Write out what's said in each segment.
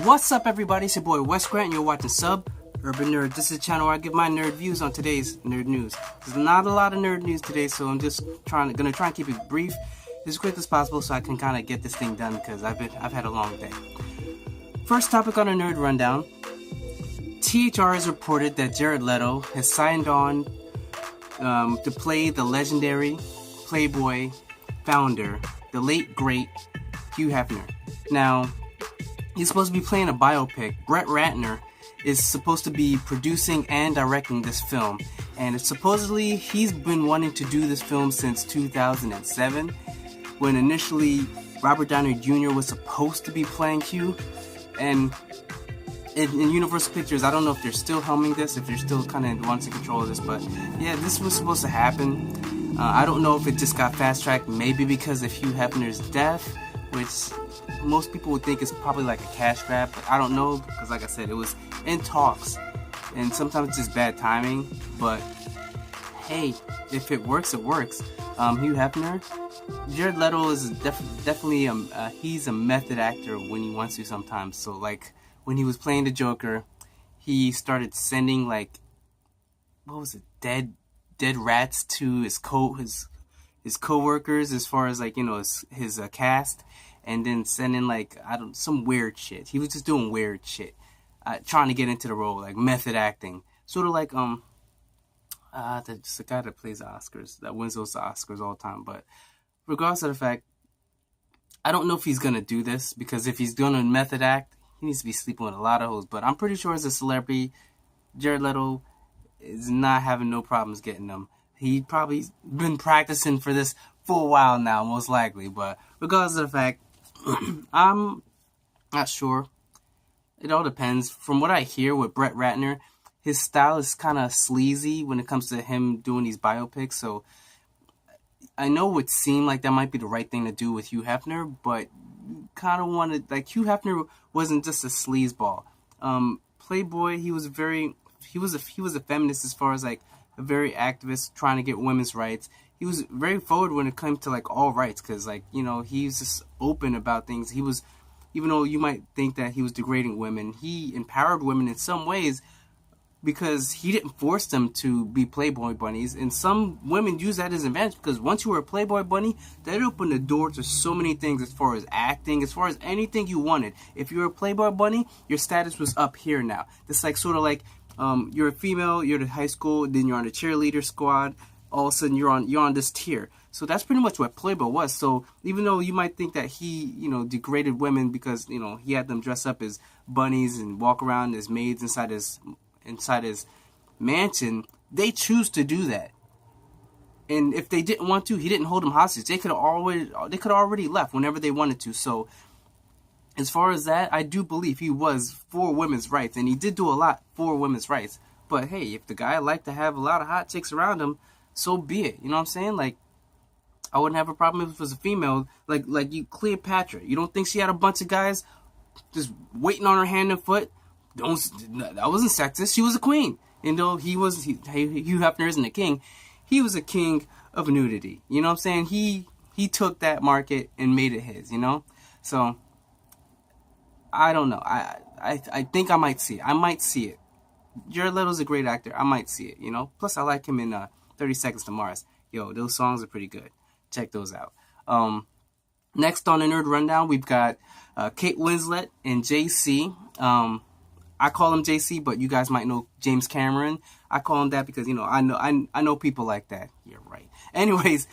What's up, everybody? It's your boy Wes Grant, and you're watching Sub Urban Nerd. This is a channel where I give my nerd views on today's nerd news. There's not a lot of nerd news today, so I'm just gonna try and keep it brief, as quick as possible, so I can kind of get this thing done because I've had a long day. First topic on a nerd rundown: THR has reported that Jared Leto has signed on to play the legendary Playboy founder, the late great Hugh Hefner. Now, he's supposed to be playing a biopic. Brett Ratner is supposed to be producing and directing this film, and supposedly he's been wanting to do this film since 2007, when initially Robert Downey Jr. was supposed to be playing Hugh. And in Universal Pictures, I don't know if they're still helming this, if they're still kind of wanting to control this, but yeah, this was supposed to happen. I don't know if it just got fast-tracked, maybe because of Hugh Hefner's death, which most people would think is probably like a cash grab, but I don't know, because like I said, it was in talks, and sometimes it's just bad timing, but hey, if it works, it works. Hugh Hefner, Jared Leto is definitely he's a method actor when he wants to sometimes. So like when he was playing the Joker, he started sending like, what was it, dead rats to his co-workers, as far as like, you know, his cast, and then sending like, some weird shit. He was just doing weird shit, trying to get into the role, like method acting, sort of like the guy that plays the Oscars, that wins those Oscars all the time. But regardless of the fact, I don't know if he's gonna do this, because if he's gonna method act, he needs to be sleeping with a lot of hoes. But I'm pretty sure as a celebrity, Jared Leto is not having no problems getting them. He probably been practicing for this for a while now, most likely. But regardless of the fact, I'm not sure. It all depends. From what I hear with Brett Ratner, his style is kind of sleazy when it comes to him doing these biopics. So I know it would seem like that might be the right thing to do with Hugh Hefner, but kind of wanted, like, Hugh Hefner wasn't just a sleazeball. Playboy, he was a feminist, as far as like a very activist trying to get women's rights. He was very forward when it came to like all rights, because like, you know, he's just open about things. He was, even though you might think that he was degrading women, he empowered women in some ways, because he didn't force them to be Playboy bunnies. And some women use that as an advantage, because once you were a Playboy bunny, that opened the door to so many things, as far as acting, as far as anything you wanted. If you were a Playboy bunny, your status was up here now. It's like sort of like, you're a female, you're in high school, then you're on a cheerleader squad, all of a sudden you're on this tier. So that's pretty much what Playboy was. So even though you might think that he, you know, degraded women because, you know, he had them dress up as bunnies and walk around as maids inside his mansion, they choose to do that. And if they didn't want to, he didn't hold them hostage. They could have already left whenever they wanted to. So as far as that, I do believe he was for women's rights, and he did do a lot for women's rights. But hey, if the guy liked to have a lot of hot chicks around him, so be it. You know what I'm saying? Like, I wouldn't have a problem if it was a female, like you, Cleopatra. You don't think she had a bunch of guys just waiting on her hand and foot? That wasn't sexist. She was a queen. And though Hugh Hefner isn't a king, he was a king of nudity. You know what I'm saying? He took that market and made it his, you know? So I don't know. I think I might see it. I might see it. Jared Leto's a great actor. I might see it, you know? Plus, I like him in 30 Seconds to Mars. Yo, those songs are pretty good. Check those out. Next on the Nerd Rundown, we've got Kate Winslet and JC. I call him JC, but you guys might know James Cameron. I call him that because, you know, I know people like that. Yeah, right. Anyways,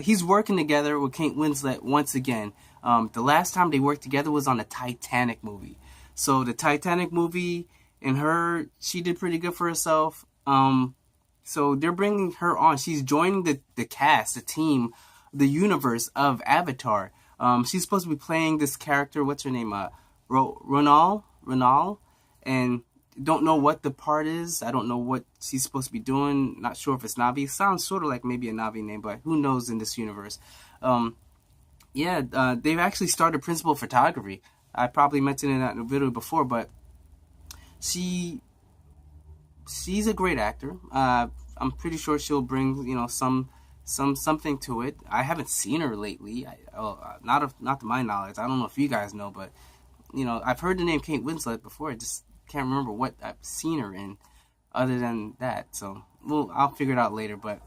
he's working together with Kate Winslet once again. The last time they worked together was on the Titanic movie. So the Titanic movie, and she did pretty good for herself. So they're bringing her on. She's joining the cast, the team, the universe of Avatar. She's supposed to be playing this character. What's her name? Renal. And don't know what the part is. I don't know what she's supposed to be doing. Not sure if it's Navi. It sounds sort of like maybe a Navi name, but who knows in this universe. They've actually started principal photography. I probably mentioned it in a video before, but she's a great actor. I'm pretty sure she'll bring, you know, something to it. I haven't seen her lately. Not to my knowledge. I don't know if you guys know, but I've heard the name Kate Winslet before. I just can't remember what I've seen her in other than that. So, well, I'll figure it out later. But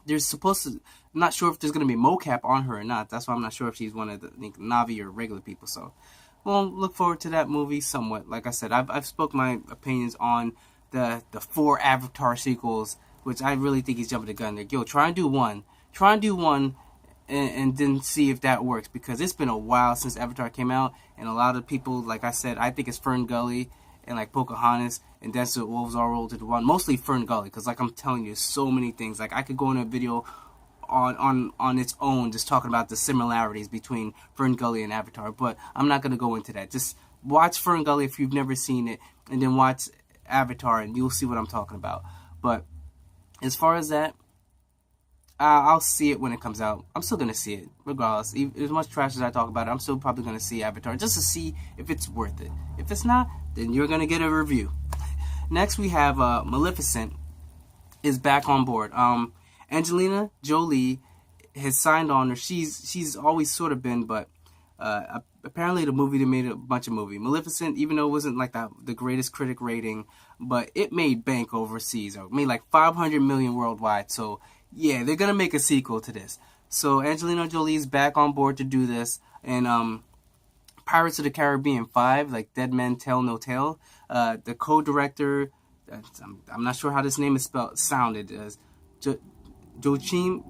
there's supposed to, I'm not sure if there's going to be mocap on her or not. That's why I'm not sure if she's one of the Navi or regular people. So, well, look forward to that movie somewhat. Like I said, I've spoke my opinions on the 4 Avatar sequels, which I really think he's jumping the gun there. Yo, try and do one. And then see if that works, because it's been a while since Avatar came out, and a lot of people, like I said, I think it's Fern Gully and like Pocahontas and Denzel Wolves all rolled into one. Mostly Fern Gully, because like I'm telling you, so many things. Like I could go in a video on its own just talking about the similarities between Fern Gully and Avatar, but I'm not gonna go into that. Just watch Fern Gully if you've never seen it, and then watch Avatar, and you'll see what I'm talking about. But as far as that, I'll see it when it comes out. I'm still going to see it, regardless. As much trash as I talk about it, I'm still probably going to see Avatar, just to see if it's worth it. If it's not, then you're going to get a review. Next, we have Maleficent is back on board. Angelina Jolie has signed on, or she's always sort of been, but apparently the movie, they made a bunch of movies. Maleficent, even though it wasn't like the greatest critic rating, but it made bank overseas. It made like 500 million worldwide, so yeah, they're going to make a sequel to this. So Angelina Jolie's back on board to do this. And Pirates of the Caribbean 5, like Dead Men Tell No Tale, the co-director, I'm not sure how this name is sounded, as Joachim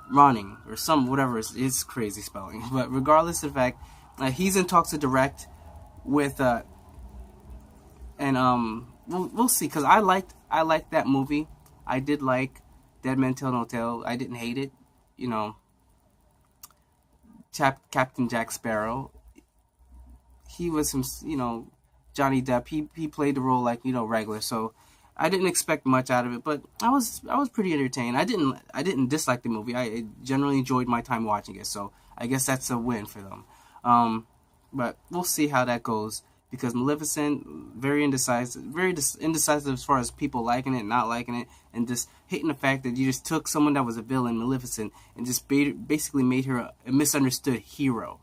Ronning, or some, whatever, it's crazy spelling. But regardless of the fact, he's in talks to direct with, we'll see, because I liked that movie. I did like Dead Men Tell No Tale. I didn't hate it. Captain Jack Sparrow. He was some, Johnny Depp. He played the role like, regular. So I didn't expect much out of it, but I was pretty entertained. I didn't dislike the movie. I generally enjoyed my time watching it. So I guess that's a win for them. But we'll see how that goes. Because Maleficent, very indecisive as far as people liking it, not liking it, and just hating the fact that you just took someone that was a villain, Maleficent, and just basically made her a misunderstood hero.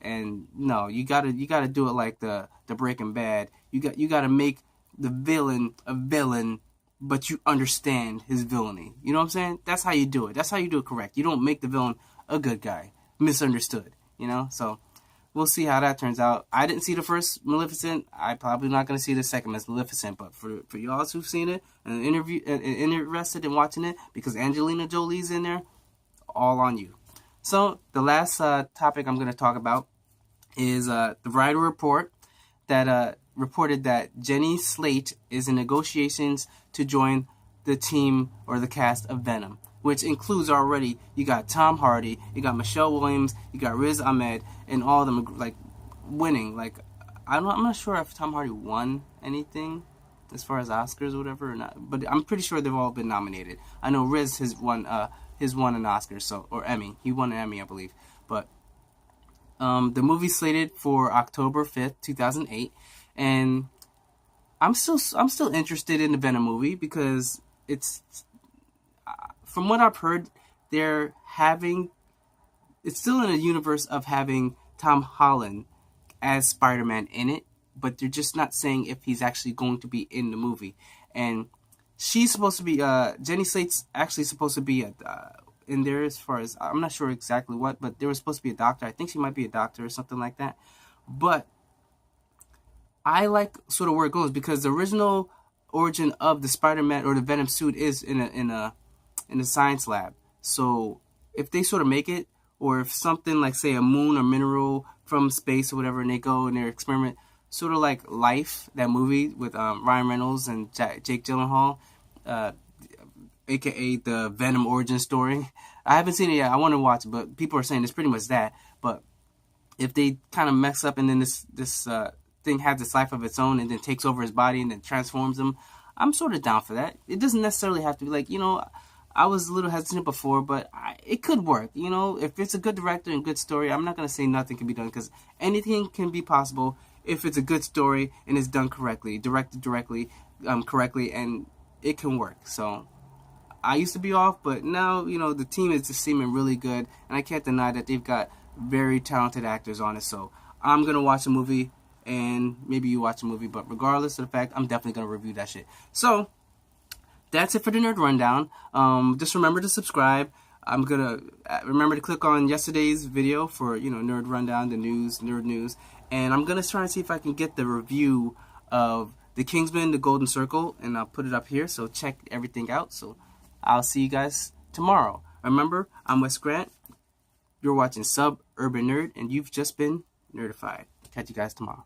And no, you gotta do it like the Breaking Bad. You gotta make the villain a villain, but you understand his villainy. You know what I'm saying? That's how you do it. That's how you do it correct. You don't make the villain a good guy, misunderstood. So we'll see how that turns out. I didn't see the first Maleficent. I'm probably not going to see the second Maleficent. But for y'all who've seen it and interested in watching it, because Angelina Jolie's in there, all on you. So the last topic I'm going to talk about is the Variety report that reported that Jenny Slate is in negotiations to join the team or the cast of Venom, which includes already, you got Tom Hardy, you got Michelle Williams, you got Riz Ahmed, and all of them like winning. Like I'm not sure if Tom Hardy won anything as far as Oscars or whatever or not, but I'm pretty sure they've all been nominated. I know Riz has won an Oscar, or Emmy. He won an Emmy, I believe. But the movie's slated for October 5th, 2008, and I'm still interested in the Venom movie because it's, from what I've heard, it's still in a universe of having Tom Holland as Spider-Man in it, but they're just not saying if he's actually going to be in the movie. And she's supposed to be, Jenny Slate's actually supposed to be in there, as far as, I'm not sure exactly what, but there was supposed to be a doctor. I think she might be a doctor or something like that. But I like sort of where it goes, because the original origin of the Spider-Man or the Venom suit is in a science lab. So if they sort of make it, or if something like, say, a moon or mineral from space or whatever, and they go and they experiment, sort of like Life, that movie with Ryan Reynolds and Jake Gyllenhaal, aka the Venom origin story. I haven't seen it yet. I want to watch it, but people are saying it's pretty much that. But if they kind of mess up and then this thing has this life of its own and then takes over his body and then transforms him, I'm sort of down for that. It doesn't necessarily have to be like, I was a little hesitant before, but it could work. If it's a good director and good story, I'm not going to say nothing can be done, because anything can be possible if it's a good story and it's done correctly, directed correctly, and it can work. So I used to be off, but now, the team is just seeming really good, and I can't deny that they've got very talented actors on it. So I'm gonna watch a movie, and maybe you watch a movie, but regardless of the fact, I'm definitely gonna review that shit. So that's it for the Nerd Rundown. Just remember to subscribe. I'm gonna remember to click on yesterday's video for, you know, Nerd Rundown, the news, nerd news, and I'm gonna try and see if I can get the review of The Kingsman, The Golden Circle, and I'll put it up here. So check everything out. So I'll see you guys tomorrow. Remember, I'm Wes Grant. You're watching Suburban Nerd, and you've just been nerdified. Catch you guys tomorrow.